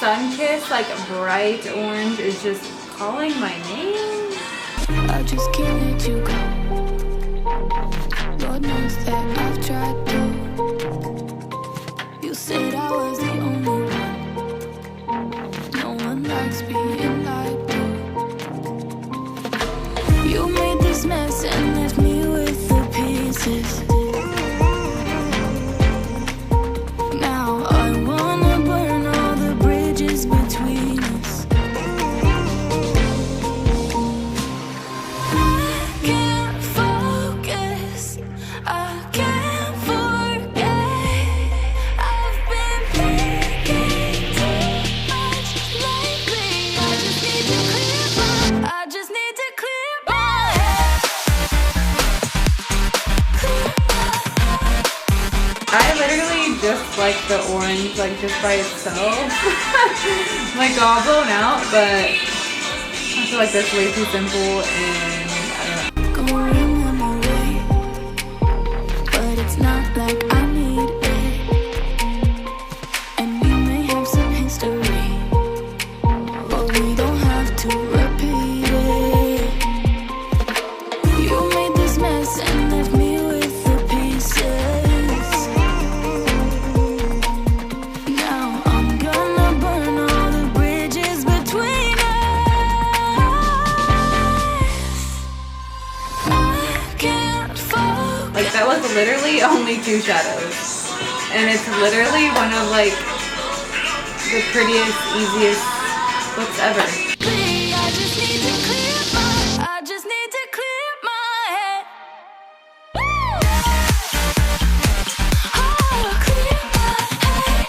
sun-kissed, like bright orange is just calling my name. I just can't let you go. Lord knows that I've tried to. You said I was the only one. No one likes being lied to. You made this mess and left me with the pieces. Now I wanna burn all the bridges between us. I can't focus, I can't forget. I've been thinking too much lately. I just need to clear my head. I literally just like the orange, like just by itself. Like all blown out, but I feel like that's way too simple and I don't know. Going on my way, but it's not like I need it. And we may have some history, but we don't have to repeat it. You made this mess and left me with the pieces. Now I'm gonna burn all the bridges between us. I can't focus. Like that was literally only 2 shadows. And it's literally one of like the prettiest, easiest looks ever. I just need to clear my head. Oh, clear my head.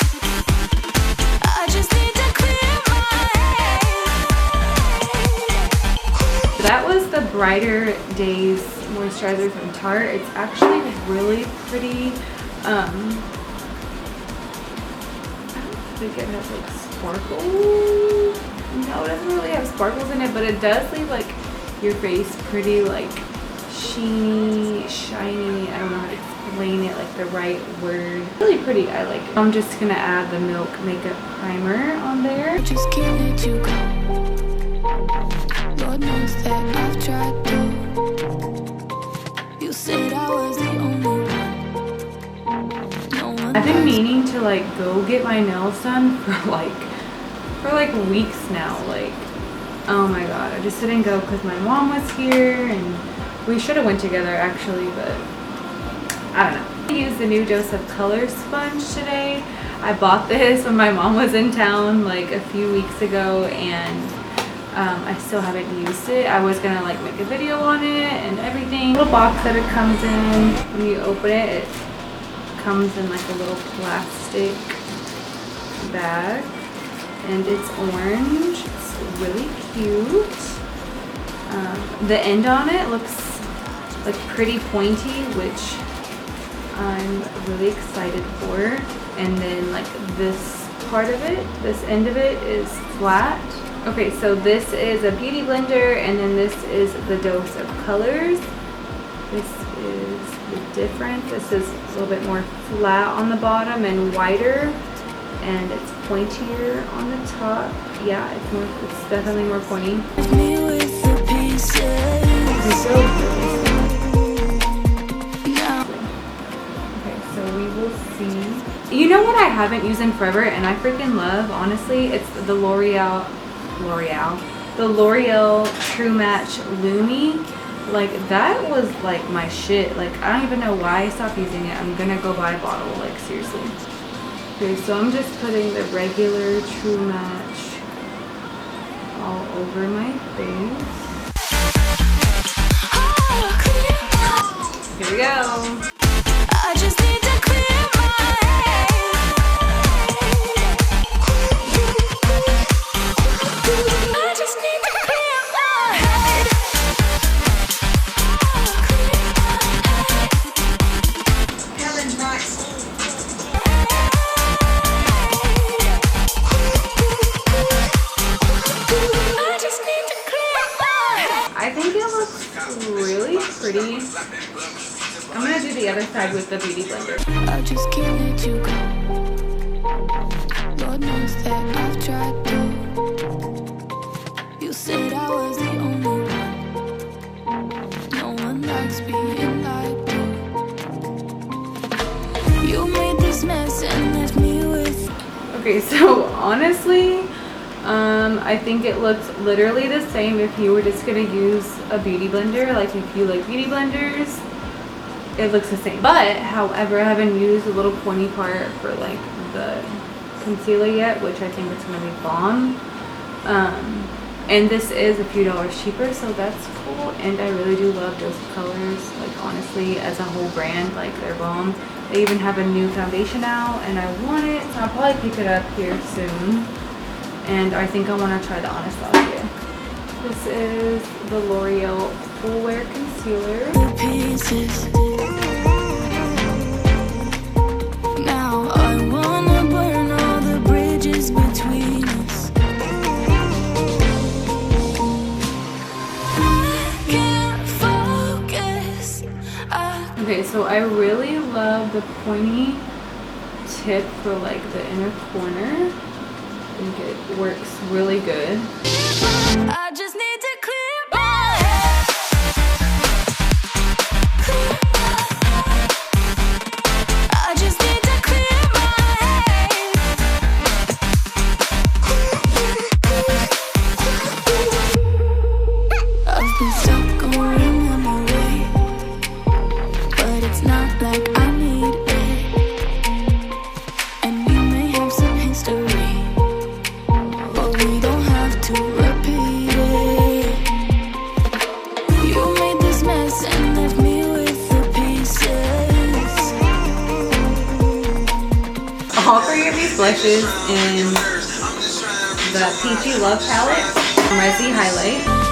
I just need to clear my head. That was the Brighter Days moisturizer from Tarte. It's actually really pretty. I don't think it has like sparkles. No, it doesn't really have sparkles in it, but it does leave like your face pretty like sheeny, shiny. I don't know how to explain it, like the right word. Really pretty. I like it. I'm just gonna add the Milk Makeup Primer on there. I just can't let you go. Lord knows that I've tried to. You said I was the only one. No one I've been likes meaning to like go get my nails done for like weeks now. Like, oh my god, I just didn't go because my mom was here and we should have went together actually, but I don't know. I used the new Dose of Color sponge today. I bought this when my mom was in town like a few weeks ago, and I still haven't used it. I was gonna like make a video on it and everything. The little box that it comes in, when you open it, it comes in like a little plastic bag. And it's orange. It's really cute. The end on it looks like pretty pointy, which I'm really excited for. And then like this part of it, this end of it is flat. Okay, so this is a beauty blender, and then this is the Dose of Colors. This is the difference. This is a little bit more flat on the bottom and wider. And it's pointier on the top. Yeah, it's definitely more pointy. me with the pieces. It's so good. Now Okay, so we will see. You know what I haven't used in forever and I freaking love, honestly? It's the L'Oreal True Match Lumi. Like that was like my shit. Like I don't even know why I stopped using it. I'm gonna go buy a bottle, like seriously. Okay, so I'm just putting the regular True Match all over my face. Here we go. I just need to clear my head. I just need to clear my head. Helen's right. I think it looks really pretty. I'm gonna do the other side with the beauty blender. I just can't let you go. Lord knows that I've tried to. You said I was the only one. No one likes being lied to. You made this mess and left me with. Okay, so honestly, I think it looks literally the same if you were just gonna use a beauty blender. Like if you like beauty blenders, it looks the same. But however, I haven't used the little pointy part for like the concealer yet, which I think it's gonna be bomb. And this is a few dollars cheaper, so that's cool. And I really do love those colors. Like honestly, as a whole brand, like they're bomb. They even have a new foundation out, and I want it, so I'll probably pick it up here soon. And I think I want to try the Anastasia. This is the L'Oreal Full Wear Concealer. Pieces. Now I wanna burn all the bridges between us. I can't focus. Okay, so I really love the pointy tip for like the inner corner. I think it works really good. I just need to clear my head. I just need to clear my head. I've been stuck going on my way, but it's not like I need it. And you may have some history, but we don't have to repeat it. You made this mess and left me with the pieces. All three of these blushes in the Peachy Love palette, Resi Highlight.